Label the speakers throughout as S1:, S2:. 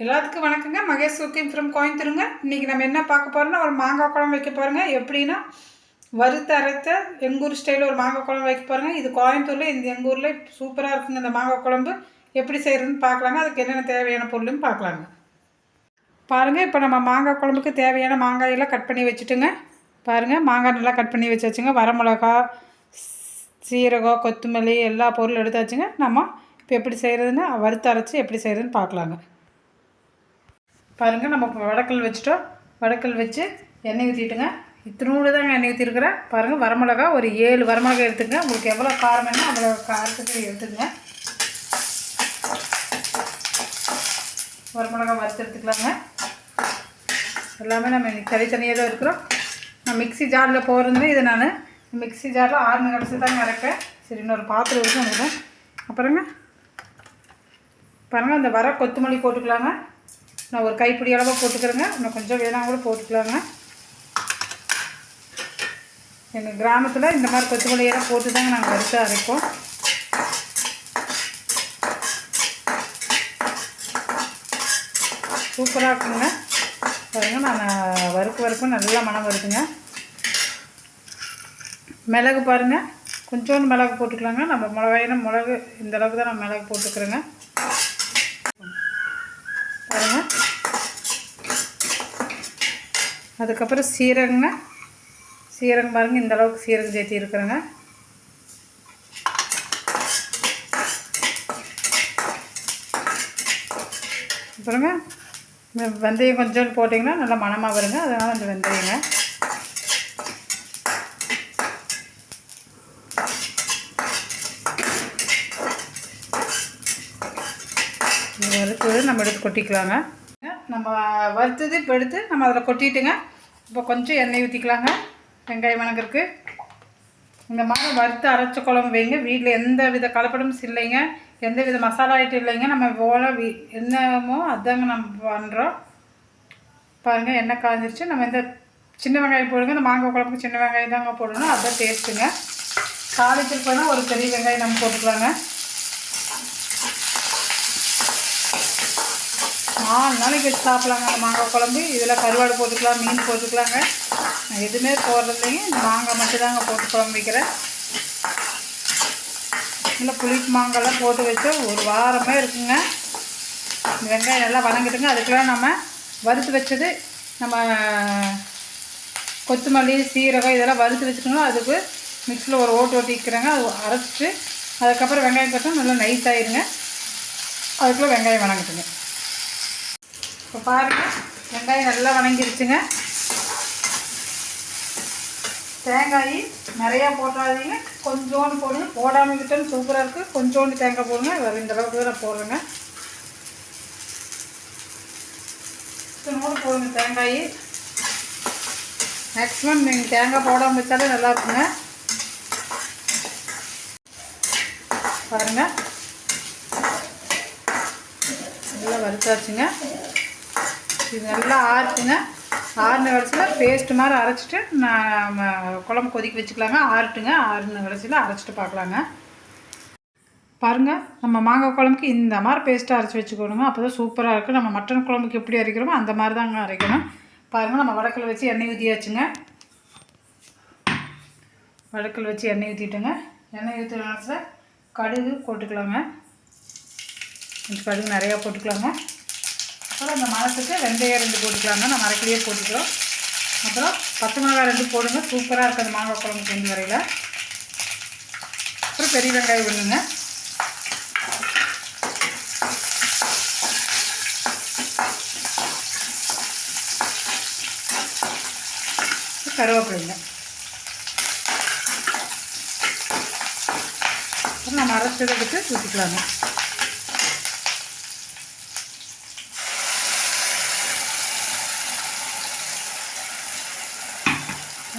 S1: எல்லாத்துக்கும் வணக்கங்க. Mahesh cooking from கோயம்புத்தூருங்க. இன்றைக்கி நம்ம என்ன பார்க்க போகிறோம்னா, ஒரு மாங்காய் குழம்பு வைக்க போகிறோங்க. எப்படின்னா, வறுத்து அரைத்த எங்கூர் ஸ்டைலில் ஒரு மாங்காய் குழம்பு வைக்க போகிறோங்க. இது கோயம்புத்தூரில் எங்கள் ஊரில் சூப்பராக இருக்குங்க. இந்த மாங்காய் குழம்பு எப்படி செய்கிறதுன்னு பார்க்கலாங்க. அதுக்கு என்னென்ன தேவையான பொருள்னு பார்க்கலாங்க. பாருங்கள், இப்போ நம்ம மாங்காய் குழம்புக்கு தேவையான மாங்காயெல்லாம் கட் பண்ணி வச்சுட்டுங்க. பாருங்கள், மாங்காய் நல்லா கட் பண்ணி வச்சாச்சுங்க. வரமிளகா, சீரகம், கொத்தமல்லி எல்லா பொருளும் எடுத்தாச்சுங்க. நம்ம இப்போ எப்படி செய்கிறதுன்னு, வறுத்து அரைச்சி எப்படி செய்கிறதுன்னு பார்க்கலாங்க. பாருங்கள், நம்ம இப்போ வடக்கல் வச்சுட்டோம். வடக்கல் வச்சு எண்ணெய் ஊற்றிட்டுங்க. இத்தினூடு தாங்க எண்ணெய் ஊற்றிருக்கிறேன். பாருங்கள், வரமிளகா ஒரு 7 வரமிளகா எடுத்துக்கங்க. உங்களுக்கு எவ்வளோ காரம் வேணுமோ அவ்வளோ காரத்துக்கு எடுத்துக்கங்க. வரமிளகா வறுத்து எடுத்துக்கலாங்க. எல்லாமே நம்ம இன்றைக்கி தனித்தனியாக தான் இருக்கிறோம். நான் மிக்ஸி ஜாரில் போடுறதுமே இதை நான் மிக்ஸி ஜாரில் 6 கடைசி தாங்க அரைப்பேன். சரி, இன்னொரு பாத்திரம் இருக்கும் அனுப்பேன். அப்புறங்க பாருங்கள், இந்த வர கொத்தமல்லி போட்டுக்கலாங்க. நான் ஒரு கைப்பிடி அளவாக போட்டுக்கிறேங்க. இன்னும் கொஞ்சம் வேணாம் கூட போட்டுக்கலாங்க. எங்கள் கிராமத்தில் இந்த மாதிரி கொத்தமல்லியெல்லாம் போட்டு தாங்க நாங்கள் வறுத்து அரைப்போம். சூப்பராக இருக்குங்க. பாருங்கள், நான் வறுக்கும் நல்லா மனம் வருதுங்க. மிளகு பாருங்கள், கொஞ்சோண்டு மிளகு போட்டுக்கலாங்க. நம்ம மிளகு இந்த அளவுக்கு தான் நான் மிளகு போட்டுக்கிறேங்க. பாருங்கள், அதுக்கப்புறம் சீரகங்க. சீரகம் பாருங்கள், இந்த அளவுக்கு சீரகம் சேர்த்தி இருக்கிறேங்க. அப்புறங்க வெந்தயம் கொஞ்சம் போட்டிங்கன்னா நல்லா மணமாக வருங்க. அதனால் அந்த வெந்தயங்க. வறுத்தது நம்ம எடுத்து கொட்டிக்கலாங்க. நம்ம வறுத்தது இப்போ எடுத்து நம்ம அதில் கொட்டிட்டுங்க. இப்போ கொஞ்சம் எண்ணெய் ஊற்றிக்கலாங்க. வெங்காயம் வணங்குறதுக்கு இந்த மாதிரி வறுத்து அரைச்ச குழம்பு வைங்க. வீட்டில் எந்த வித கலப்படமும் இல்லைங்க, எந்த வித மசாலா ஐட்டம் இல்லைங்க. நம்ம போல் என்னமோ அதாங்க நம்ம பண்ணுறோம். பாருங்கள், எண்ணெய் காய்ஞ்சிருச்சு. நம்ம இந்த சின்ன வெங்காயம் போடுங்க. இந்த மாங்காய் குழம்புக்கு சின்ன வெங்காயம் தாங்க போடணும். அதுதான் டேஸ்ட்டுங்க. தாளிச்சிட்டு போனால் ஒரு பெரிய வெங்காயம் நம்ம போட்டுக்கலாங்க. 4 நாளைக்கு வச்சு சாப்பிட்லாங்க அந்த மாங்காய் குழம்பு. இதில் கருவாடு போட்டுக்கலாம், மீன் போட்டுக்கலாங்க. நான் எதுவுமே போடுறதில்லைங்க. இந்த மாங்காய் மட்டும் தாங்க போட்டு குழம்பு வைக்கிறேன். இல்லை புளிப்பு மாங்காய்லாம் போட்டு வச்சா ஒரு வாரமே இருக்குங்க. இந்த வெங்காயம் நல்லா வணங்கிட்டுங்க. அதுக்கெல்லாம் நம்ம வறுத்து வச்சது நம்ம கொத்தமல்லி, சீரகம் இதெல்லாம் வறுத்து வச்சுக்கணும். அதுக்கு மிக்ஸியில் ஒரு ஓட்டிக்கிறேங்க. அது அரைச்சிட்டு அதுக்கப்புறம் வெங்காயம் கட்டும் நல்லா நைஸ் ஆகிடுங்க. அதுக்குள்ளே வெங்காயம் வணங்கிட்டுங்க. இப்போ பாருங்கள், வெங்காயம் நல்லா வணங்கிருச்சுங்க. தேங்காய் நிறையா போட்டாதீங்க, கொஞ்சோண்டு போடுங்க. போடாமல் கிட்டேன்னு சூப்பராக இருக்குது. கொஞ்சோண்டு தேங்காய் போடுங்க. இந்த அளவுக்கு தான் நான் போடுறேங்க. இத்தனோடு போடுங்க தேங்காய். மேக்ஸிமம் நீங்கள் தேங்காய் போடாமல் வச்சாலே நல்லா இருக்குங்க. பாருங்கள், நல்லா வறுத்தாச்சுங்க. இது நல்லா ஆறுச்சுங்க. ஆறுன கடைசியில் பேஸ்ட்டு மாதிரி அரைச்சிட்டு நம்ம குழம்பு கொதிக்க வச்சுக்கலாங்க. ஆறுட்டுங்க. ஆறுன கடைசியில் அரைச்சிட்டு பார்க்கலாங்க. பாருங்கள், நம்ம மாங்காய் குழம்புக்கு இந்த மாதிரி பேஸ்ட்டு அரைச்சி வச்சுக்கணுங்க. அப்போ தான் சூப்பராக இருக்குது. நம்ம மட்டன் குழம்புக்கு எப்படி அரைக்கிறோமோ அந்த மாதிரி தாங்க அரைக்கணும். பாருங்கள், நம்ம வடக்கல் வச்சு எண்ணெய் ஊற்றியாச்சுங்க. வடக்கல் வச்சு எண்ணெய் ஊற்றிட்டுங்க. எண்ணெய் ஊற்றுற நேரத்தில் கடுகு போட்டுக்கலாங்க. கடுகு நிறையா போட்டுக்கலாங்க. அப்புறம் அந்த மரத்துக்கு வெந்தயம் 2 போட்டுக்கலாங்க. நம்ம அரைக்கிலேயே போட்டுக்கிறோம். அப்புறம் பச்சை மிளகாய் 2 போடுங்க. சூப்பராக இருக்குது அந்த மாங்காய் குழம்பு கொஞ்சம் வரையில். அப்புறம் பெரிய வெங்காயம் ஒன்றுங்க. கருவேப்பிலைங்க. அப்புறம் நம்ம அரைச்சதை எடுத்து ஊற்றிக்கலாங்க.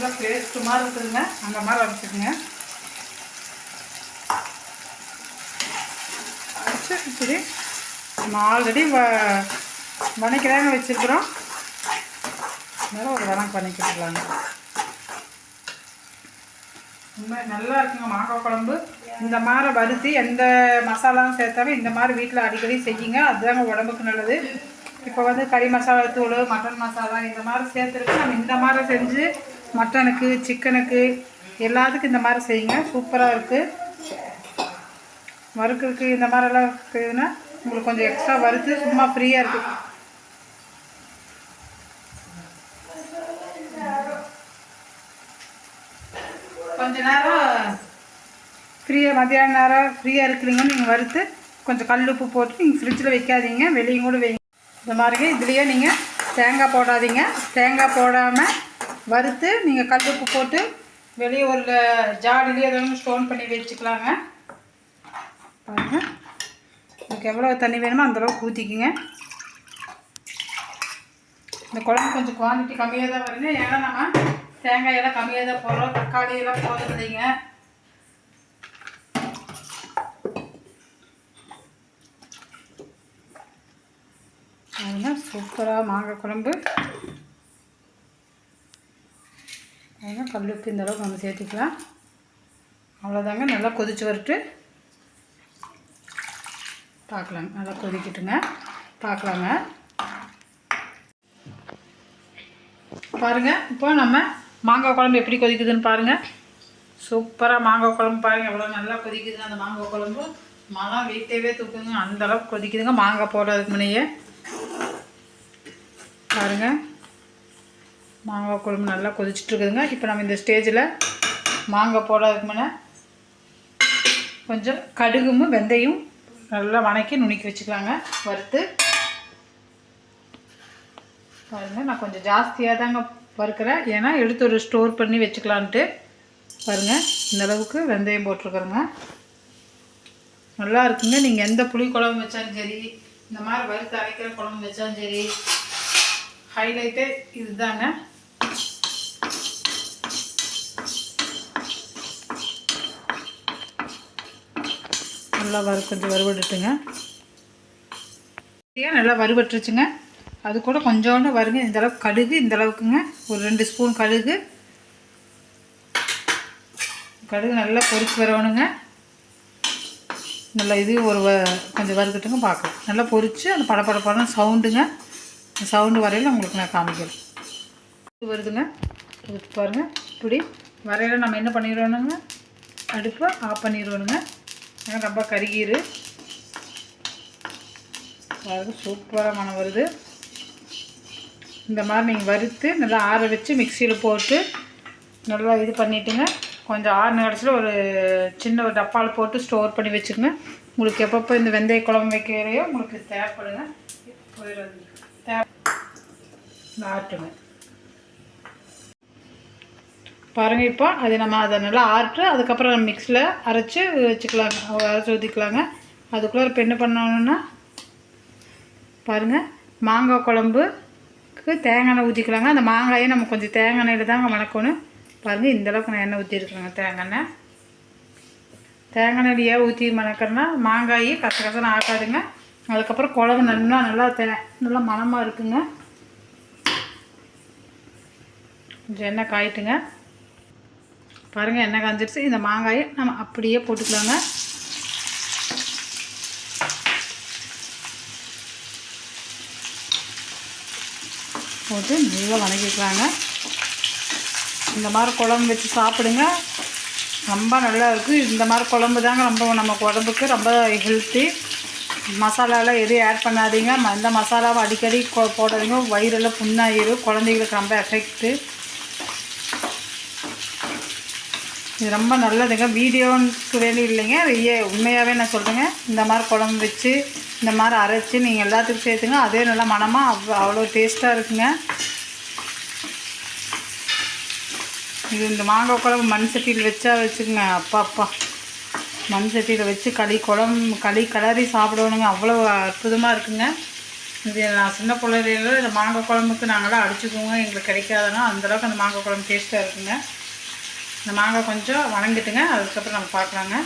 S1: நல்லா பேஸ்ட்டு மாதிரி இருக்குதுங்க. அந்த மாதிரி அரைச்சிக்கங்க. அரைச்சி இப்படி நம்ம ஆல்ரெடி வதக்கிறாங்க வச்சுருக்குறோம். அதனால் ஒரு வதக்கிக்கலாங்க. உண்மை நல்லா இருக்குங்க மாங்காய் குழம்பு. இந்த மாதிரி வறுத்து எந்த மசாலாவும் சேர்த்தாலும் இந்த மாதிரி வீட்டில் அடிக்கடி செய்யுங்க. அதுதாங்க உடம்புக்கு நல்லது. இப்போ வந்து கறி மசாலா தூள், மட்டன் மசாலா இந்த மாதிரி சேர்த்துருக்கு. நம்ம இந்த மாதிரி செஞ்சு மட்டனுக்கு, சிக்கனுக்கு எல்லாத்துக்கும் இந்த மாதிரி செய்யுங்க. சூப்பராக இருக்குது. வறுக்கிறதுக்கு இந்த மாதிரிலாம் இருக்குதுன்னா உங்களுக்கு கொஞ்சம் எக்ஸ்ட்ரா வறுத்து சும்மா ஃப்ரீயாக இருக்குது. கொஞ்ச நேரம் ஃப்ரீயாக மத்தியான நேரம் ஃப்ரீயாக இருக்கிறீங்கன்னு நீங்கள் வறுத்து கொஞ்சம் கல் உப்பு போட்டு நீங்கள் ஃப்ரிட்ஜில் வைக்காதீங்க, வெளியும் கூட வைங்க. இந்த மாதிரி இதுலேயே நீங்கள் தேங்காய் போடாதீங்க. தேங்காய் போடாமல் வறுத்து நீங்கள் கல் உப்பு போட்டு வெளியே ஒரு ஜாடிலேயே எதாவது ஸ்டோன் பண்ணி வச்சுக்கலாங்க. பாருங்கள், உங்களுக்கு எவ்வளோ தண்ணி வேணுமோ அந்தளவுக்கு ஊற்றிக்கிங்க. இந்த குழம்பு கொஞ்சம் குவான்டிட்டி கம்மியாக தான் வருங்க. ஏன்னா நம்ம தேங்காயெல்லாம் கம்மியாக தான் போடுறோம், தக்காளியெல்லாம் போடுறது இல்லைங்க. அதுதான் சூப்பராக மாங்காய் குழம்பு. அதுதான் கல்லுப்பு இந்த அளவுக்கு நம்ம சேர்த்துக்கலாம். அவ்வளோதாங்க. நல்லா கொதிச்சு வரட்டு பார்க்கலாங்க. நல்லா கொதிக்கிட்டுங்க, பார்க்கலாங்க. பாருங்கள், இப்போ நம்ம மாங்காய் குழம்பு எப்படி கொதிக்குதுன்னு பாருங்கள். சூப்பராக மாங்காய் குழம்பு பாருங்கள் எவ்வளோ நல்லா கொதிக்குதுங்க. அந்த மாங்காய் குழம்பு மனம் வீட்டையவே தூக்குங்க, அந்தளவுக்கு கொதிக்குதுங்க. மாங்காய் போடுறதுக்கு முன்னையே பாருங்கள், மாங்காய் குழம்பு நல்லா கொதிச்சுட்ருக்குதுங்க. இப்போ நம்ம இந்த ஸ்டேஜில் மாங்காய் போடுறதுக்கு முன்னே கொஞ்சம் கடுகும் வெந்தயம் நல்லா வணக்கி நுணுக்கி வச்சுக்கலாங்க, வறுத்து. பாருங்கள், நான் கொஞ்சம் ஜாஸ்தியாக தாங்க வறுக்கிறேன், ஏன்னா எடுத்து ஒரு ஸ்டோர் பண்ணி வச்சுக்கலான்ட்டு. பாருங்கள், இந்தளவுக்கு வெந்தயம் போட்டிருக்குறேங்க. நல்லா இருக்குங்க. நீங்கள் எந்த புளி குழம்பு வச்சாலும் சரி, இந்த மாதிரி வறுத்து அரைக்கிற குழம்பு வச்சாலும் சரி, ஹைலைட்டே இதுதாங்க. நல்லா கொஞ்சம் வறுபட்டுட்டுங்க. நல்லா வறுபட்டுருச்சுங்க. அது கூட கொஞ்சோண்டு வருங்க இந்தளவுக்கு கடுகு, இந்தளவுக்குங்க ஒரு 2 ஸ்பூன் கடுகு. கடுகு நல்லா பொரிச்சு வரணுங்க. நல்லா இது ஒரு கொஞ்சம் வறுக்கட்டுங்க, பார்க்கலாம். நல்லா பொரித்து அந்த படப்படப்பட சவுண்டுங்க, சவுண்டு வரையில் உங்களுக்கு நான் காமிக்கிறேன். இது வருதுங்க, இது பாருங்கள். இப்படி வரையில் நம்ம என்ன பண்ணிடுவோனுங்க, அடுப்பை ஆஃப் பண்ணிடுவோனுங்க. ஏன்னா ரொம்ப கருகீரு. பாருங்கள், சூப்பராக மணம் வருது. இந்த மாதிரி நீங்கள் வறுத்து நல்லா ஆற வச்சு மிக்சியில் போட்டு நல்லா இது பண்ணிவிட்டுங்க. கொஞ்சம் ஆறுன கடைசியில் ஒரு சின்ன ஒரு டப்பாவில் போட்டு ஸ்டோர் பண்ணி வச்சுக்கோங்க. உங்களுக்கு எப்பப்போ இந்த வெந்தய குழம்பு வைக்கிறையோ உங்களுக்கு தேவைப்படுங்க, ஆட்டுங்க. பாருங்கள், இப்போ அது நம்ம அதை நல்லா ஆட்டு அதுக்கப்புறம் நம்ம மிக்ஸியில் அரைச்சி வச்சுக்கலாங்க, அரைச்சி ஊற்றிக்கலாங்க. அதுக்குள்ளே இப்போ என்ன பண்ணணுன்னா பாருங்கள், மாங்காய் குழம்புக்கு தேங்காய் எண்ணெய் ஊற்றிக்கலாங்க. அந்த மாங்காயை நம்ம கொஞ்சம் தேங்காய் எண்ணெயில் தாங்க வணக்கணும். பாருங்கள், இந்தளவுக்கு நான் எண்ணெய் ஊற்றிருக்கேங்க. தேங்காய் எண்ணெய் ஏன் ஊற்றி வணக்கிறேன்னா மாங்காய் கசகசன்னு ஆக்காதுங்க. அதுக்கப்புறம் குழம்பு நல்லா மணமாக இருக்குங்க. கொஞ்சம் எண்ணெய் காயிட்டுங்க. பாருங்கள், எண்ணெய் காய்ஞ்சிடுச்சு. இந்த மாங்காயை நம்ம அப்படியே போட்டுக்கலாங்க. போட்டு நல்லா வணக்கிக்கலாங்க. இந்த மாதிரி குழம்பு வச்சு சாப்பிடுங்க, ரொம்ப நல்லா இருக்குது. இந்த மாதிரி குழம்பு தாங்க ரொம்ப நம்ம உடம்புக்கு ரொம்ப ஹெல்த்தி. மசாலாலாம் எதுவும் ஆட் பண்ணாதீங்க. இந்த மசாலாவை அடிக்கடி போடாதீங்க, வயிறெல்லாம் புண்ணாயிரும், குழந்தைங்களுக்கு ரொம்ப எஃபெக்ட்டு. இது ரொம்ப நல்லதுங்க. வீடியோனுக்கு வேண்டி இல்லைங்க, உண்மையாகவே நான் சொல்கிறேங்க. இந்த மாதிரி குழம்பு வச்சு இந்த மாதிரி அரைச்சி நீங்கள் எல்லாத்துக்கும் சேர்த்துங்க, அதே நல்லா மணமாக அவ்வளோ டேஸ்ட்டாக இருக்குங்க. இது இந்த மாங்காய் குழம்பு மண் சட்டியில் வச்சுக்கோங்க. அப்பா மண் சட்டியில் வச்சு களி கிளறி சாப்பிடுவோனுங்க, அவ்வளோ அற்புதமாக இருக்குங்க. இது நான் சின்ன பிள்ளையில இந்த மாங்காய் குழம்புக்கு நாங்களாம் அடிச்சுக்குவோங்க, எங்களுக்கு கிடைக்காதுன்னா அந்தளவுக்கு அந்த மாங்காய் குழம்பு டேஸ்ட்டாக இருக்குங்க. இந்த மாங்காய் கொஞ்சம் வணங்கிட்டுங்க, அதுக்கப்புறம் நம்ம பார்க்கலாங்க.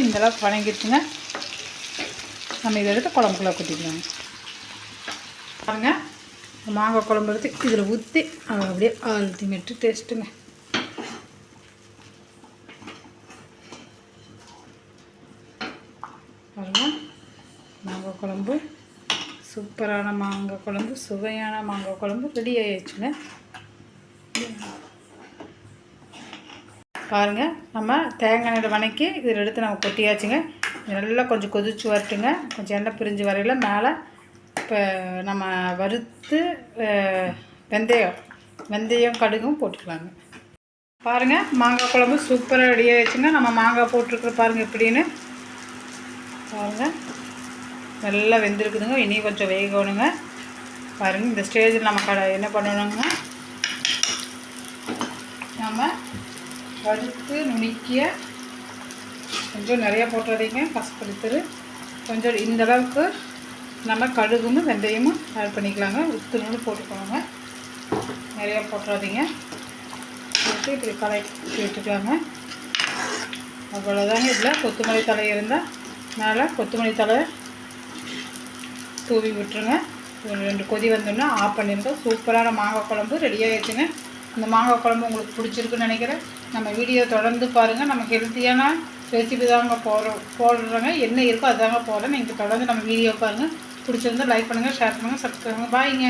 S1: இந்தளவுக்கு வணங்கிட்டுங்க, நம்ம இதை எடுத்து குழம்புக்குள்ள கொட்டிக்கலாங்க. பாருங்கள், மாங்காய் குழம்பு எடுத்து இதில் ஊற்றி அப்படியே அல்டிமேட்டு டேஸ்ட்டுங்க. பாருங்கள், மாங்காய் குழம்பு சூப்பரான மாங்காய் குழம்பு, சுவையான மாங்காய் குழம்பு ரெடி ஆயிடுச்சுங்க. பாருங்கள், நம்ம தேங்காய் எண்ணெய் வணக்கி இதில் எடுத்து நம்ம கொட்டியாச்சுங்க. நல்லா கொஞ்சம் கொதிச்சு வரட்டுங்க. கொஞ்சம் எண்ணெய் பிரிஞ்சு வரையில் மேலே இப்போ நம்ம வறுத்து வெந்தயம் கடுகும் போட்டுக்கலாங்க. பாருங்கள், மாங்காய் குழம்பு சூப்பராக ரெடி ஆகிடுச்சுங்க. நம்ம மாங்காய் போட்டிருக்குற பாருங்கள் எப்படின்னு. பாருங்கள், நல்லா வெந்திருக்குதுங்க. இனி கொஞ்சம் வேகணுங்க. பாருங்கள், இந்த ஸ்டேஜில் நம்ம என்ன பண்ணணுங்க, நம்ம வறுத்து நுணுக்கிய கொஞ்சம் நிறையா போட்டுறீங்க. கசப்படுத்துரு கொஞ்சம் இந்தளவுக்கு நம்ம கடுகும் வெந்தயமும் ஆட் பண்ணிக்கலாங்க. உத்துணுன்னு போட்டுக்கோங்க, நிறையா போட்டுறாதீங்க. போட்டு இப்படி கலக்கி விட்டுக்கலாங்க. அவ்வளோதாங்க. இதில் கொத்தமல்லி தழை இருந்தால் மேலே கொத்தமல்லி தழை தூவி விட்டுருங்க. ஒரு 2 கொதி வந்தோன்னா ஆஃப் பண்ணிடுங்க. சூப்பரான மாங்காய் குழம்பு ரெடி ஆகிடுச்சுங்க. இந்த மாங்காய் குழம்பு உங்களுக்கு பிடிச்சிருக்குன்னு நினைக்கிறேன். நம்ம வீடியோ தொடர்ந்து பாருங்கள். நம்ம ஹெல்த்தியான ரெசிபி தாங்க போடுறோங்க. என்ன இருக்கோ அதுதாங்க போடுறேன். நீங்கள் தொடர்ந்து நம்ம வீடியோ பாருங்கள். பிடிச்சிருந்தா லைக் பண்ணுங்கள், ஷேர் பண்ணுங்கள், சப்ஸ்கிரைப் பண்ணுங்கள். பாய்ங்க.